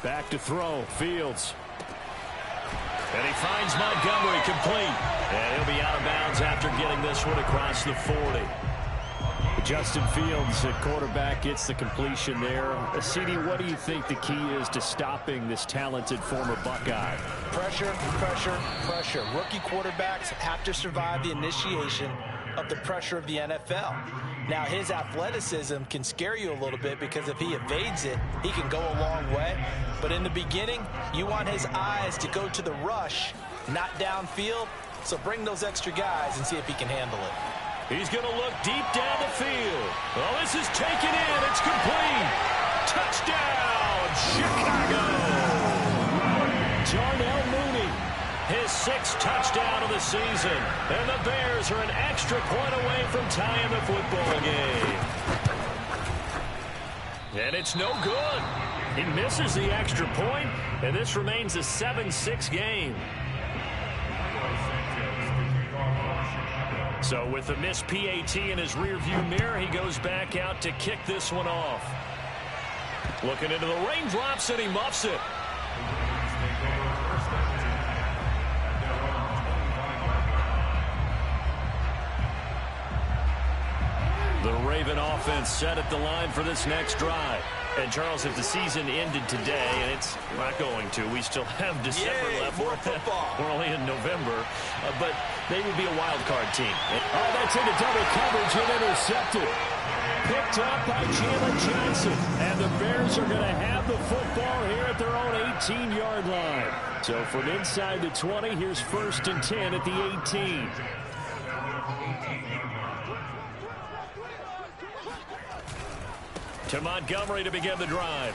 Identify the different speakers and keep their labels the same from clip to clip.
Speaker 1: Back to throw. Fields. And he finds Montgomery complete. And he'll be out of bounds after getting this one across the 40. Justin Fields at quarterback gets the completion there. CD, what do you think the key is to stopping this talented former Buckeye?
Speaker 2: Pressure, pressure, pressure. Rookie quarterbacks have to survive the initiation of the pressure of the NFL. Now, his athleticism can scare you a little bit because if he evades it, he can go a long way. But in the beginning, you want his eyes to go to the rush, not downfield. So bring those extra guys and see if he can handle it.
Speaker 1: He's going to look deep down the field. Oh, this is taken in. It's complete. Touchdown, Chicago. Darnell Mooney, his 6th touchdown of the season. And the Bears are an extra point away from tying the football game. And it's no good. He misses the extra point, and this remains a 7-6 game. So with the missed PAT in his rearview mirror, he goes back out to kick this one off. Looking into the raindrops, and he muffs it. The Raven offense set at the line for this next drive. And, Charles, if the season ended today, and it's not going to, we still have December left.
Speaker 2: More football.
Speaker 1: We're only in November, but they would be a wild card team. Oh, that's into double coverage and intercepted. Picked up by Jalen Johnson. And the Bears are going to have the football here at their own 18-yard line. So from inside the 20, here's 1st and 10 at the 18. To Montgomery to begin the drive.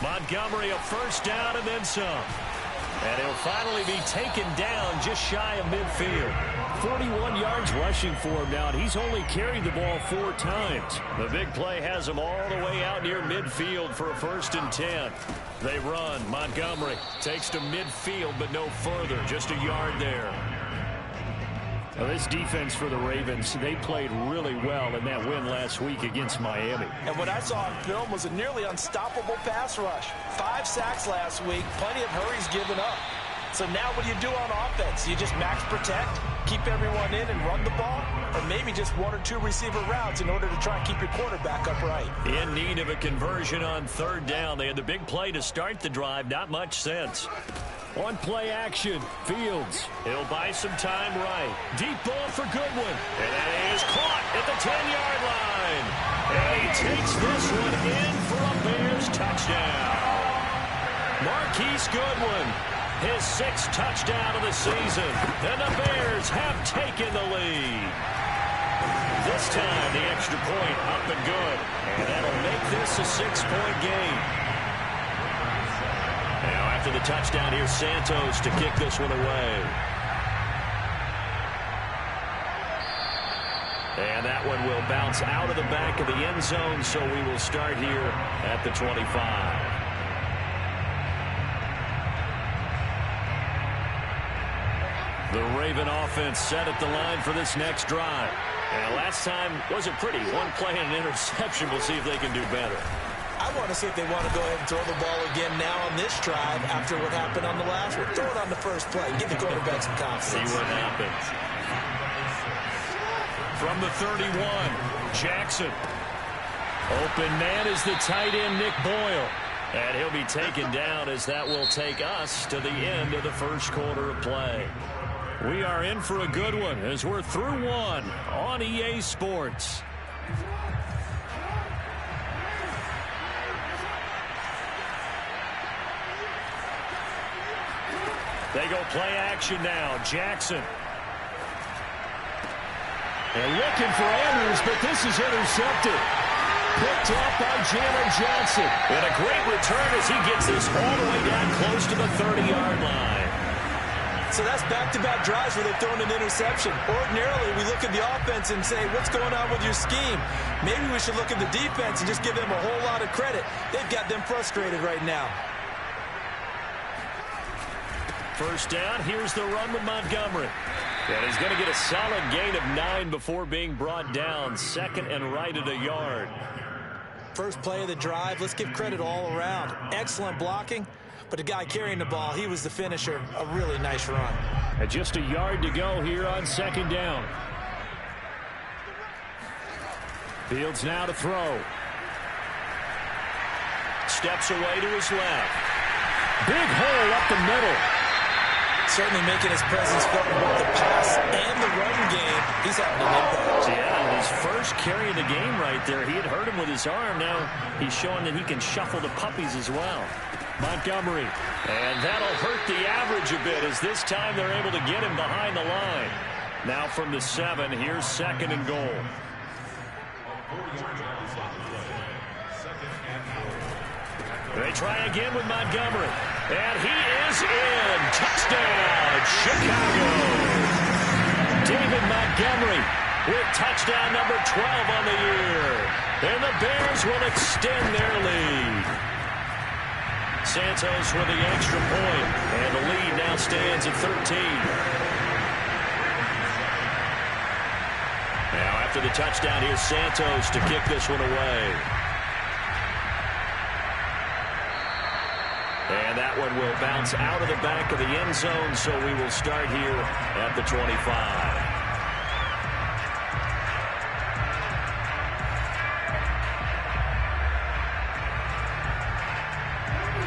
Speaker 1: Montgomery a 1st down and then some. And he'll finally be taken down just shy of midfield. 41 yards rushing for him now, and he's only carried the ball 4 times. The big play has him all the way out near midfield for a 1st and 10. They run. Montgomery takes to midfield, but no further. Just a yard there. Well, this defense for the Ravens, they played really well in that win last week against Miami.
Speaker 2: And what I saw on film was a nearly unstoppable pass rush. 5 sacks last week, plenty of hurries given up. So now what do you do on offense? You just max protect, keep everyone in and run the ball, or maybe just 1 or 2 receiver routes in order to try and keep your quarterback upright.
Speaker 1: In need of a conversion on 3rd down. They had the big play to start the drive. Not much sense. On play action, Fields. He'll buy some time right. Deep ball for Goodwin. And that is caught at the 10-yard line. And he takes this one in for a Bears touchdown. Marquise Goodwin, his 6th touchdown of the season. And the Bears have taken the lead. This time, the extra point up and good. And that'll make this a 6-point game. Now after the touchdown, here's Santos to kick this one away. And that one will bounce out of the back of the end zone, so we will start here at the 25. The Raven offense set at the line for this next drive. And last time wasn't pretty. 1 play and an interception. We'll see if they can do better.
Speaker 2: I want to see if they want to go ahead and throw the ball again now on this drive after what happened on the last one. Throw it on the first play. Give the quarterback some confidence.
Speaker 1: See what happens. From the 31, Jackson. Open man is the tight end, Nick Boyle. And he'll be taken down as that will take us to the end of the first quarter of play. We are in for a good one as we're through 1 on EA Sports. They go play action now. Jackson. They're looking for Andrews, but this is intercepted. Picked up by Jalen Johnson. And a great return as he gets this all the way down close to the 30-yard line.
Speaker 2: So that's back-to-back drives where they've thrown an interception. Ordinarily, we look at the offense and say, what's going on with your scheme? Maybe we should look at the defense and just give them a whole lot of credit. They've got them frustrated right now.
Speaker 1: First down, here's the run with Montgomery. And he's going to get a solid gain of 9 before being brought down. 2nd and right at a yard.
Speaker 2: First play of the drive, let's give credit all around. Excellent blocking, but the guy carrying the ball, he was the finisher. A really nice run.
Speaker 1: And just a yard to go here on second down. Fields now to throw. Steps away to his left. Big hole up the middle.
Speaker 2: Certainly making his presence felt in both the pass and the run game. He's having an impact.
Speaker 1: Yeah, his first carry of the game right there. He had hurt him with his arm. Now he's showing that he can shuffle the puppies as well. Montgomery. And that'll hurt the average a bit as this time they're able to get him behind the line. Now from the 7, here's second and goal. They try again with Montgomery. And he is in. Touchdown, Chicago. David Montgomery with touchdown number 12 on the year. And the Bears will extend their lead. Santos with the extra point. And the lead now stands at 13. Now after the touchdown, here's Santos to kick this one away. And that one will bounce out of the back of the end zone, so we will start here at the 25.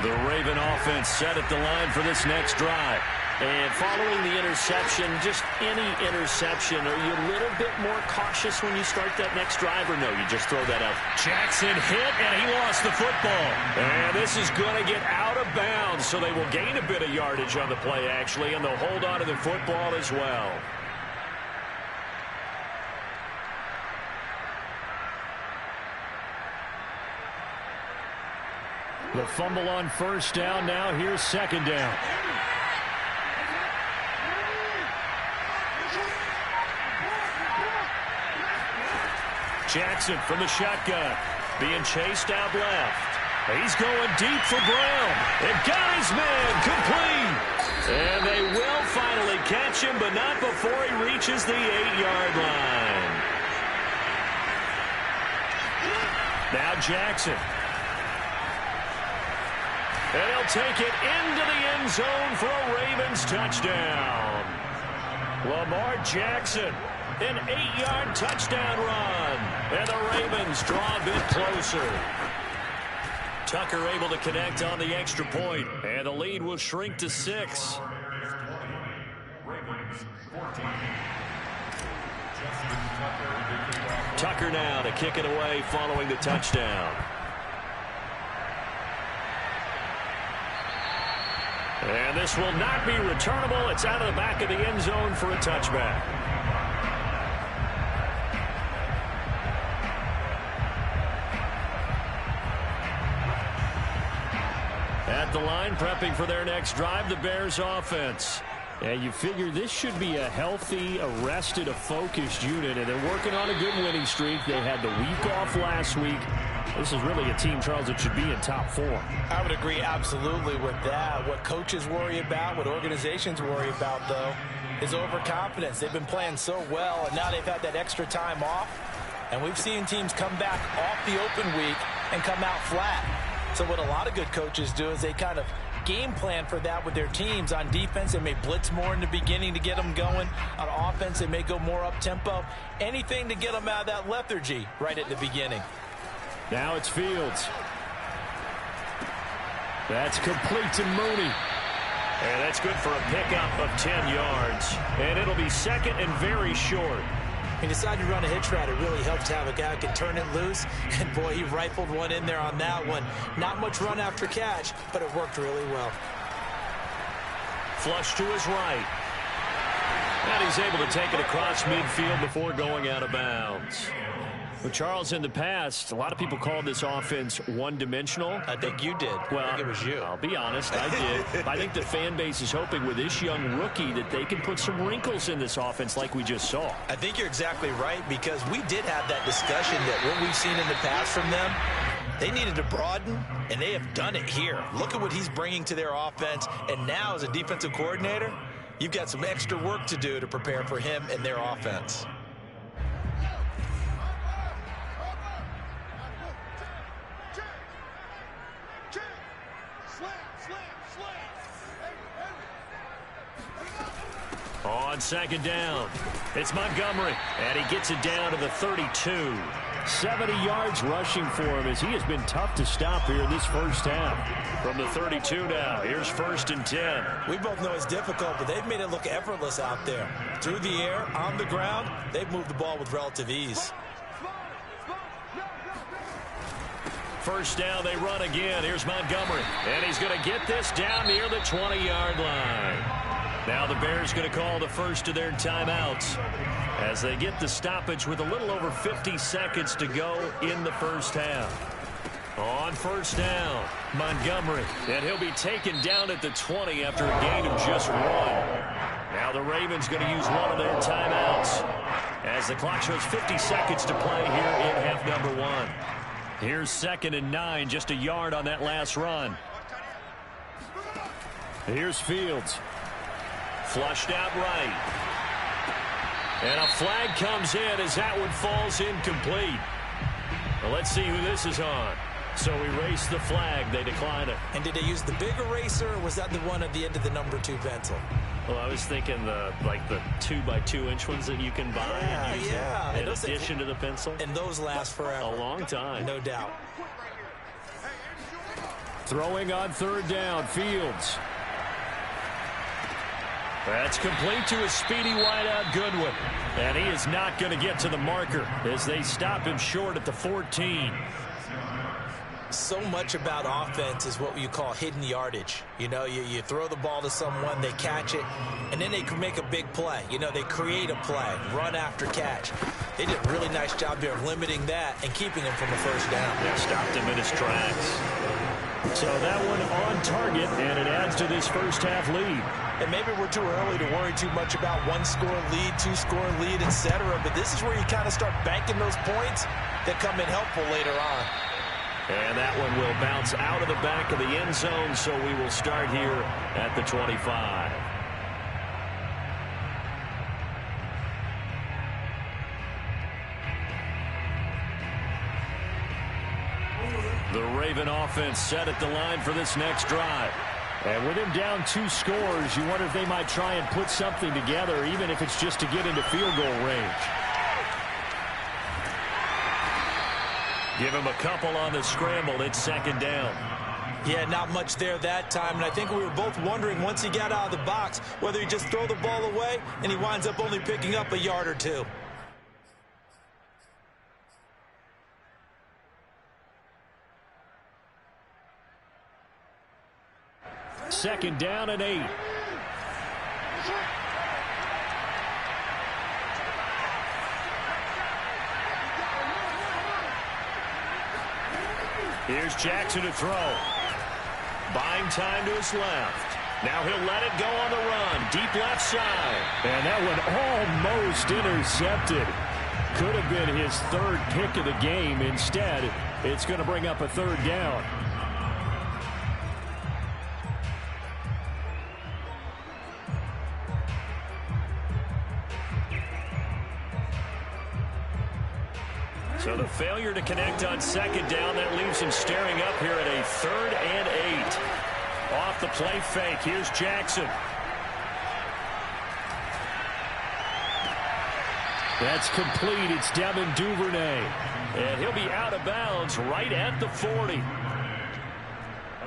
Speaker 1: The Raven offense set at the line for this next drive. And following the interception, just any interception, are you a little bit more cautious when you start that next drive, or no, you just throw that out? Jackson hit, and he lost the football. And this is going to get out of bounds, so they will gain a bit of yardage on the play, actually, and they'll hold on to the football as well. The fumble on first down. Now here's second down. Jackson from the shotgun, being chased out left. He's going deep for Brown. And got his man complete. And they will finally catch him, but not before he reaches the 8-yard line. Now Jackson. And he'll take it into the end zone for a Ravens touchdown. Lamar Jackson, an 8-yard touchdown run. And the Ravens draw a bit closer. Tucker able to connect on the extra point. And the lead will shrink to 6. Tucker now to kick it away following the touchdown. And this will not be returnable. It's out of the back of the end zone for a touchback. At the line, prepping for their next drive, the Bears offense. And you figure this should be a healthy, arrested, a focused unit, and they're working on a good winning streak. They had the week off last week. This is really a team, Charles, that should be in top 4.
Speaker 2: I would agree absolutely with that. What coaches worry about, what organizations worry about, though, is overconfidence. They've been playing so well, and now they've had that extra time off. And we've seen teams come back off the open week and come out flat. So what a lot of good coaches do is they kind of game plan for that with their teams. On defense, they may blitz more in the beginning to get them going. On offense, they may go more up-tempo. Anything to get them out of that lethargy right at the beginning.
Speaker 1: Now it's Fields. That's complete to Mooney. And that's good for a pickup of 10 yards. And it'll be second and very short.
Speaker 2: He decided to run a hitch route. It really helped to have a guy who could turn it loose. And, boy, he rifled one in there on that one. Not much run after catch, but it worked really well.
Speaker 1: Flush to his right. And he's able to take it across midfield before going out of bounds. Well, Charles, in the past, a lot of people called this offense one-dimensional.
Speaker 2: I think you did.
Speaker 1: Well,
Speaker 2: I think it was you.
Speaker 1: I'll be honest, I did. I think the fan base is hoping with this young rookie that they can put some wrinkles in this offense like we just saw.
Speaker 2: I think you're exactly right, because we did have that discussion that what we've seen in the past from them, they needed to broaden, and they have done it here. Look at what he's bringing to their offense, and now as a defensive coordinator, you've got some extra work to do to prepare for him and their offense.
Speaker 1: On second down, it's Montgomery, and he gets it down to the 32. 70 yards rushing for him as he has been tough to stop here in this first half. From the 32 now, here's 1st and 10.
Speaker 2: We both know it's difficult, but they've made it look effortless out there. Through the air, on the ground, they've moved the ball with relative ease.
Speaker 1: First down, they run again. Here's Montgomery, and he's going to get this down near the 20-yard line. Now the Bears going to call the first of their timeouts as they get the stoppage with a little over 50 seconds to go in the first half. On first down, Montgomery, and he'll be taken down at the 20 after a gain of just 1. Now the Ravens going to use one of their timeouts as the clock shows 50 seconds to play here in half number 1. Here's 2nd and 9, just a yard on that last run. Here's Fields. Flushed out right. And a flag comes in as that one falls incomplete. Well, let's see who this is on. So erase the flag. They decline it.
Speaker 2: And did they use the big eraser, or was that the one at the end of the number 2 pencil?
Speaker 1: Well, I was thinking the 2x2-inch ones that you can buy and use in addition to the pencil.
Speaker 2: And those last forever.
Speaker 1: A long time.
Speaker 2: No doubt.
Speaker 1: Throwing on 3rd down, Fields. That's complete to a speedy wideout Goodwin. And he is not going to get to the marker as they stop him short at the 14.
Speaker 2: So much about offense is what you call hidden yardage. You know, you throw the ball to someone, they catch it, and then they can make a big play. You know, they create a play, run after catch. They did a really nice job there of limiting that and keeping him from a first down.
Speaker 1: Yeah, stopped him in his tracks. So that one on target, and it adds to this first half lead.
Speaker 2: And maybe we're too early to worry too much about 1-score lead, 2-score lead, etc. But this is where you kind of start banking those points that come in helpful later on.
Speaker 1: And that one will bounce out of the back of the end zone, so we will start here at the 25. The Raven offense set at the line for this next drive. And with him down 2 scores, you wonder if they might try and put something together, even if it's just to get into field goal range. Give him a couple on the scramble. It's 2nd down.
Speaker 2: Yeah, not much there that time. And I think we were both wondering once he got out of the box whether he just throw the ball away and he winds up only picking up a yard or 2.
Speaker 1: Second down and 8. Here's Jackson to throw. Buying time to his left. Now he'll let it go on the run. Deep left side. And that one almost intercepted. Could have been his 3rd pick of the game. Instead, it's going to bring up a 3rd down. So the failure to connect on 2nd down, that leaves him staring up here at a 3rd and 8. Off the play fake, here's Jackson. That's complete. It's Devin Duvernay. And he'll be out of bounds right at the 40.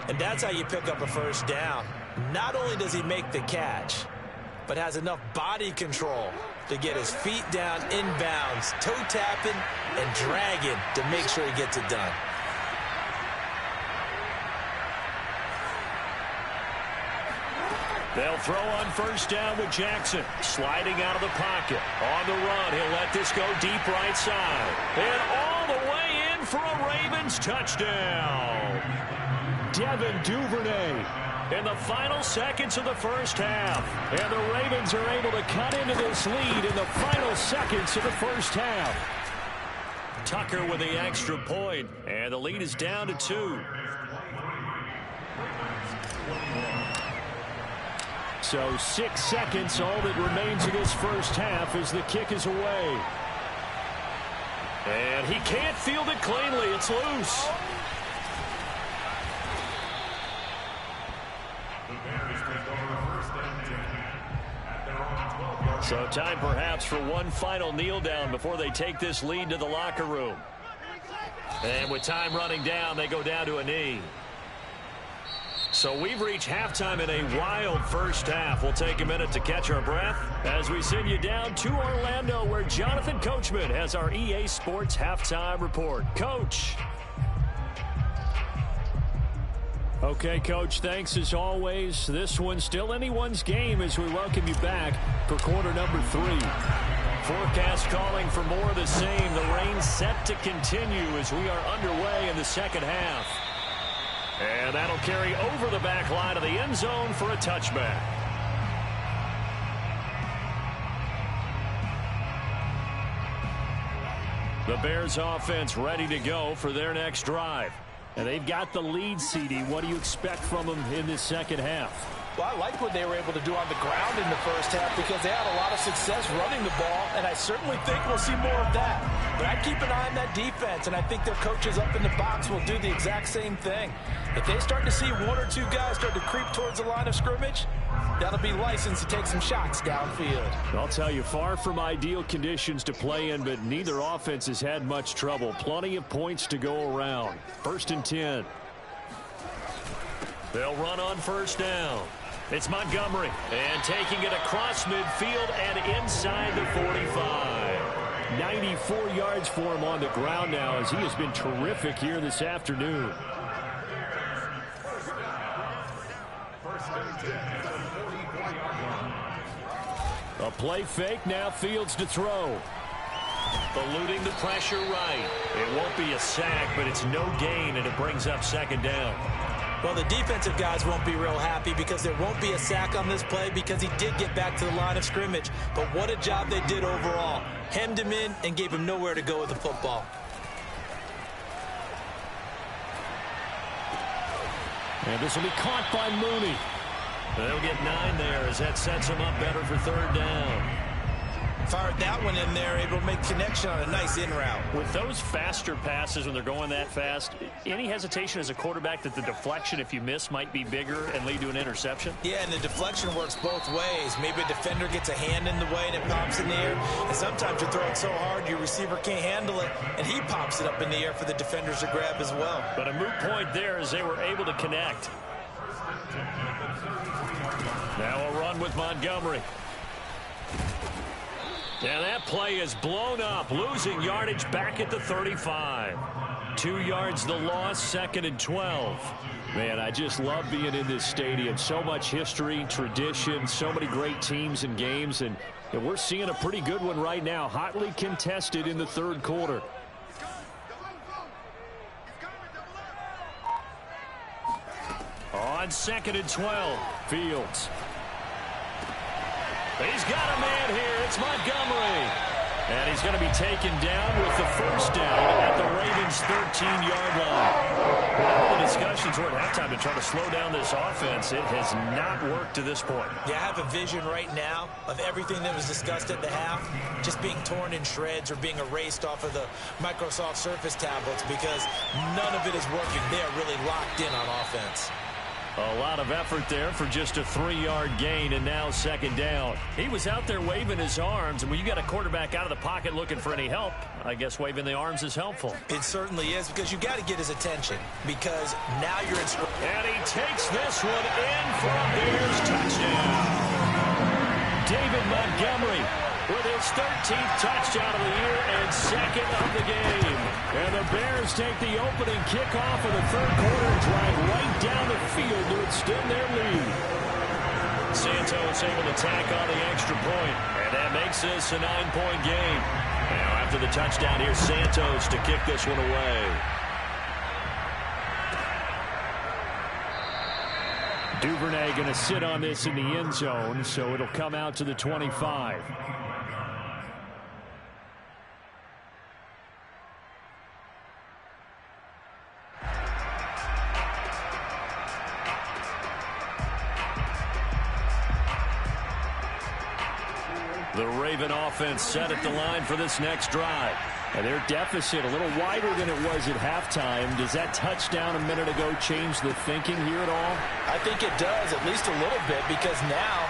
Speaker 2: And that's how you pick up a first down. Not only does he make the catch, but has enough body control to get his feet down inbounds, toe tapping and dragging to make sure he gets it done.
Speaker 1: They'll throw on first down with Jackson. Sliding out of the pocket. On the run, he'll let this go deep right side. And all the way in for a Ravens touchdown. Devin Duvernay in the final seconds of the first half. And the Ravens are able to cut into this lead in the final seconds of the first half. Tucker with the extra point, and the lead is down to 2. So 6 seconds, all that remains of this first half as the kick is away. And he can't field it cleanly. It's loose. The Bears take over 1st and 10 at their own 12. So time perhaps for one final kneel down before they take this lead to the locker room. And with time running down, they go down to a knee. So we've reached halftime in a wild first half. We'll take a minute to catch our breath as we send you down to Orlando, where Jonathan Coachman has our EA Sports halftime report. Coach. Okay, Coach, thanks as always. This one's still anyone's game as we welcome you back for quarter number 3. Forecast calling for more of the same. The rain set to continue as we are underway in the second half. And that'll carry over the back line of the end zone for a touchback. The Bears offense ready to go for their next drive. And they've got the lead, CD. What do you expect from them in this second half?
Speaker 2: Well, I like what they were able to do on the ground in the first half because they had a lot of success running the ball, and I certainly think we'll see more of that. But I'd keep an eye on that defense, and I think their coaches up in the box will do the exact same thing. If they start to see one or two guys start to creep towards the line of scrimmage, that'll be licensed to take some shots downfield.
Speaker 1: I'll tell you, far from ideal conditions to play in, but neither offense has had much trouble. Plenty of points to go around. 1st and 10. They'll run on first down. It's Montgomery, and taking it across midfield and inside the 45. 94 yards for him on the ground now as he has been terrific here this afternoon. A play fake, now Fields to throw. Eluding the pressure right. It won't be a sack, but it's no gain, and it brings up 2nd down.
Speaker 2: Well, the defensive guys won't be real happy because there won't be a sack on this play because he did get back to the line of scrimmage. But what a job they did overall. Hemmed him in and gave him nowhere to go with the football.
Speaker 1: And this will be caught by Mooney. They'll get 9 there as that sets him up better for 3rd down.
Speaker 2: Fired that one in there, able to make connection on a nice in route.
Speaker 1: With those faster passes when they're going that fast, any hesitation as a quarterback that the deflection, if you miss, might be bigger and lead to an interception?
Speaker 2: Yeah, and the deflection works both ways. Maybe a defender gets a hand in the way and it pops in the air. And sometimes you throw it so hard your receiver can't handle it, and he pops it up in the air for the defenders to grab as well.
Speaker 1: But a moot point there as they were able to connect. Now a run with Montgomery. And that play is blown up, losing yardage back at the 35. 2 yards the loss, 2nd and 12. Man, I just love being in this stadium. So much history, tradition, so many great teams and games, and we're seeing a pretty good one right now, hotly contested in the 3rd quarter. On 2nd and 12, Fields. He's got a man here. It's Montgomery. And he's going to be taken down with the 1st down at the Ravens' 13-yard line. Well, the discussions were at halftime to try to slow down this offense. It has not worked to this point.
Speaker 2: Yeah, I have a vision right now of everything that was discussed at the half just being torn in shreds or being erased off of the Microsoft Surface tablets because none of it is working. They are really locked in on offense.
Speaker 1: A lot of effort there for just a 3-yard gain, and now 2nd down. He was out there waving his arms, and when you got a quarterback out of the pocket looking for any help, I guess waving the arms is helpful.
Speaker 2: It certainly is, because you got to get his attention, because now you're in.
Speaker 1: And he takes this one in for a Bears touchdown. David Montgomery with his 13th touchdown of the year and 2nd of the game. And the Bears take the opening kickoff of the 3rd quarter and drive right down the field to extend their lead. Santos able to tack on the extra point, and that makes this a 9-point game. Now after the touchdown, here's Santos to kick this one away. Duvernay going to sit on this in the end zone, so it'll come out to the 25. The Raven offense set at the line for this next drive. And their deficit a little wider than it was at halftime. Does that touchdown a minute ago change the thinking here at all?
Speaker 2: I think it does, at least a little bit, because now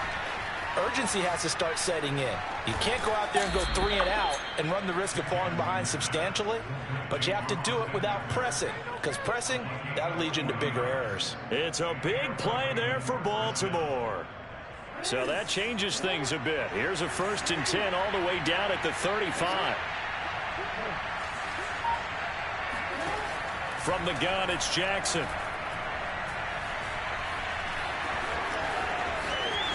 Speaker 2: urgency has to start setting in. You can't go out there and go 3 and out and run the risk of falling behind substantially, but you have to do it without pressing, because pressing, that'll lead you into bigger errors.
Speaker 1: It's a big play there for Baltimore. So that changes things a bit. Here's a 1st and 10 all the way down at the 35. From the gun, it's Jackson.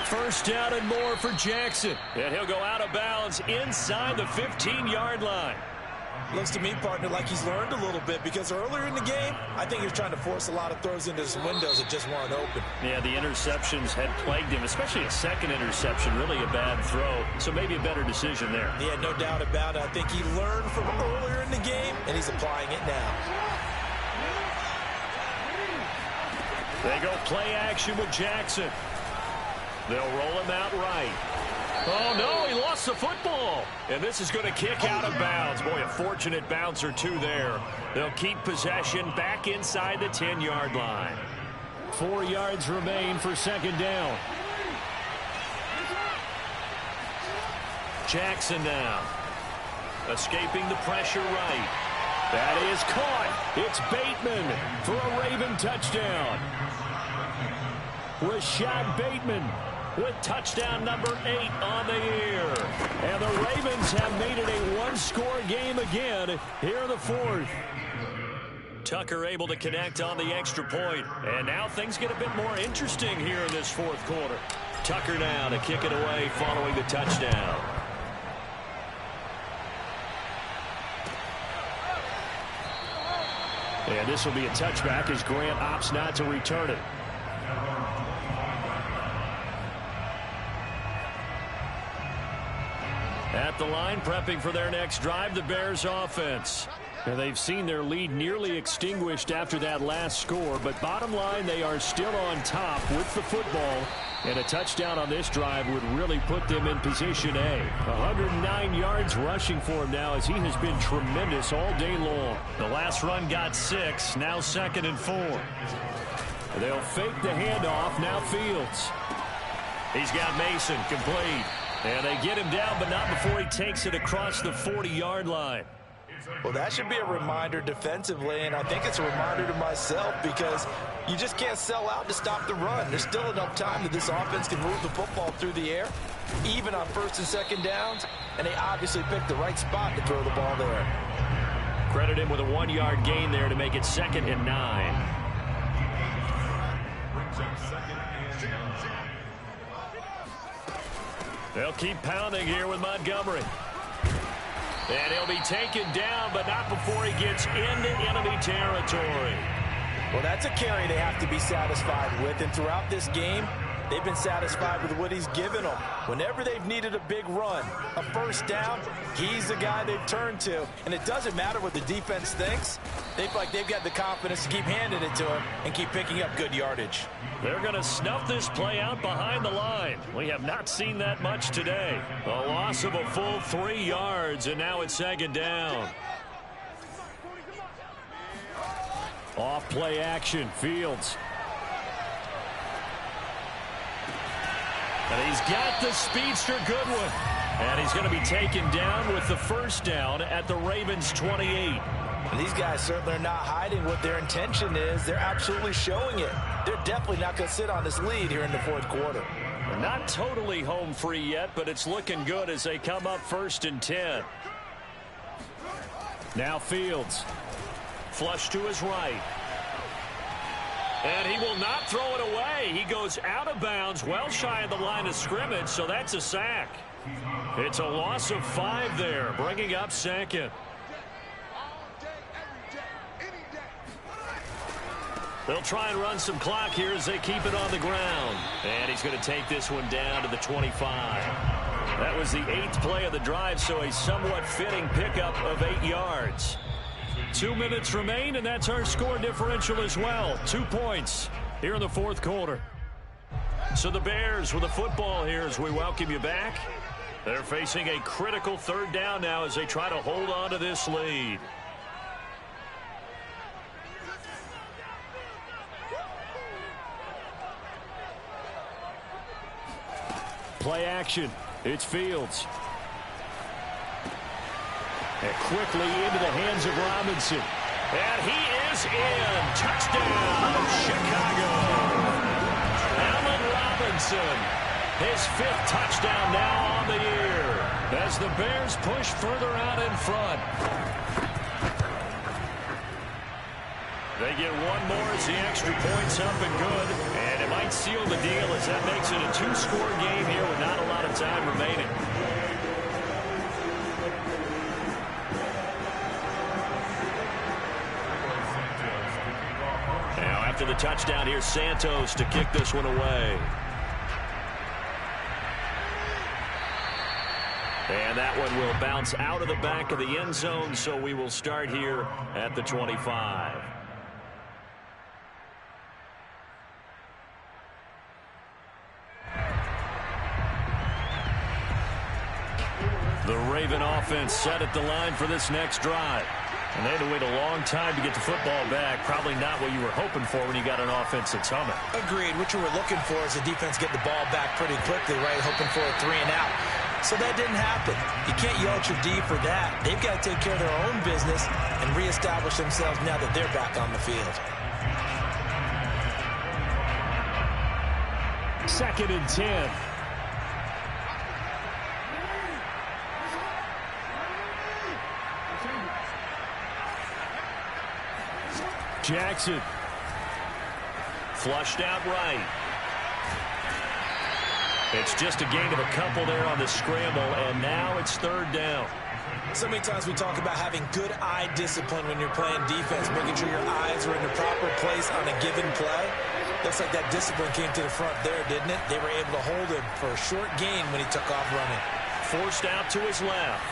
Speaker 1: First down and more for Jackson. And he'll go out of bounds inside the 15-yard line.
Speaker 3: Looks to me, partner, like he's learned a little bit, because earlier in the game, I think he was trying to force a lot of throws into his windows that just weren't open.
Speaker 1: Yeah, the interceptions had plagued him, especially a second interception, really a bad throw. So maybe a better decision there.
Speaker 3: Yeah, no doubt about it. I think he learned from earlier in the game, and he's applying it now.
Speaker 1: They go play action with Jackson. They'll roll him out right. Oh, no, he lost the football. And this is going to kick out of bounds. Boy, a fortunate bounce or two there. They'll keep possession back inside the 10-yard line. 4 yards remain for 2nd down. Jackson now. Escaping the pressure right. That is caught. It's Bateman for a Raven touchdown. Rashad Bateman with touchdown number 8 on the year. And the Ravens have made it a one-score game again here in the 4th. Tucker able to connect on the extra point. And now things get a bit more interesting here in this 4th quarter. Tucker now to kick it away following the touchdown. And this will be a touchback as Grant opts not to return it. At the line, prepping for their next drive, the Bears offense. And they've seen their lead nearly extinguished after that last score, but bottom line, they are still on top with the football. And a touchdown on this drive would really put them in position A. 109 yards rushing for him now as he has been tremendous all day long. The last run got 6, now 2nd and 4. They'll fake the handoff, now Fields. He's got Mason complete. And they get him down, but not before he takes it across the 40-yard line.
Speaker 2: Well, that should be a reminder defensively, and I think it's a reminder to myself, because you just can't sell out to stop the run. There's still enough time that this offense can move the football through the air, even on 1st and 2nd downs, and they obviously picked the right spot to throw the ball there.
Speaker 1: Credit him with a 1-yard gain there to make it 2nd and 9. They'll keep pounding here with Montgomery. And he'll be taken down, but not before he gets into enemy territory.
Speaker 2: Well, that's a carry they have to be satisfied with, and throughout this game, they've been satisfied with what he's given them. Whenever they've needed a big run, a 1st down, he's the guy they've turned to. And it doesn't matter what the defense thinks. They feel like they've got the confidence to keep handing it to him and keep picking up good yardage.
Speaker 1: They're going to snuff this play out behind the line. We have not seen that much today. A loss of a full 3 yards, and now it's 2nd down. Off play action, Fields. And he's got the speedster Goodwin. And he's going to be taken down with the 1st down at the Ravens' 28.
Speaker 2: And these guys certainly are not hiding what their intention is. They're absolutely showing it. They're definitely not going to sit on this lead here in the 4th quarter.
Speaker 1: Not totally home free yet, but it's looking good as they come up 1st and 10. Now Fields. Flush to his right. And he will not throw it away. He goes out of bounds, well shy of the line of scrimmage, so that's a sack. It's a loss of 5 there, bringing up 2nd. They'll try and run some clock here as they keep it on the ground. And he's going to take this one down to the 25. That was the 8th play of the drive, so a somewhat fitting pickup of 8 yards. 2 minutes remain, and that's our score differential as well. 2 points here in the 4th quarter. So the Bears with the football here as we welcome you back. They're facing a critical 3rd down now as they try to hold on to this lead. Play action. It's Fields. And quickly into the hands of Robinson. And he is in. Touchdown, Chicago. Allen Robinson, his 5th touchdown now on the year, as the Bears push further out in front. They get one more as the extra point's up and good. And it might seal the deal as that makes it a 2-score game here with not a lot of time remaining. Now after the touchdown, here's Santos to kick this one away. And that one will bounce out of the back of the end zone, so we will start here at the 25. The Raven offense set at the line for this next drive. And they had to wait a long time to get the football back. Probably not what you were hoping for when you got an offense that's humming.
Speaker 3: Agreed. What you were looking for is the defense get the ball back pretty quickly, right? Hoping for a 3 and out. So that didn't happen. You can't yell at your D for that. They've got to take care of their own business and reestablish themselves now that they're back on the field.
Speaker 1: 2nd and 10. Jackson. Flushed out right. It's just a gain of a couple there on the scramble, and now it's 3rd down.
Speaker 3: So many times we talk about having good eye discipline when you're playing defense, making sure your eyes are in the proper place on a given play. Looks like that discipline came to the front there, didn't it? They were able to hold him for a short gain when he took off running.
Speaker 1: Forced out to his left.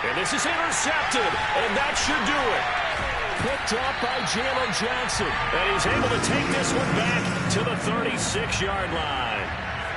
Speaker 1: And this is intercepted, and that should do it. Picked up by Jalen Johnson. And he's able to take this one back to the 36-yard line.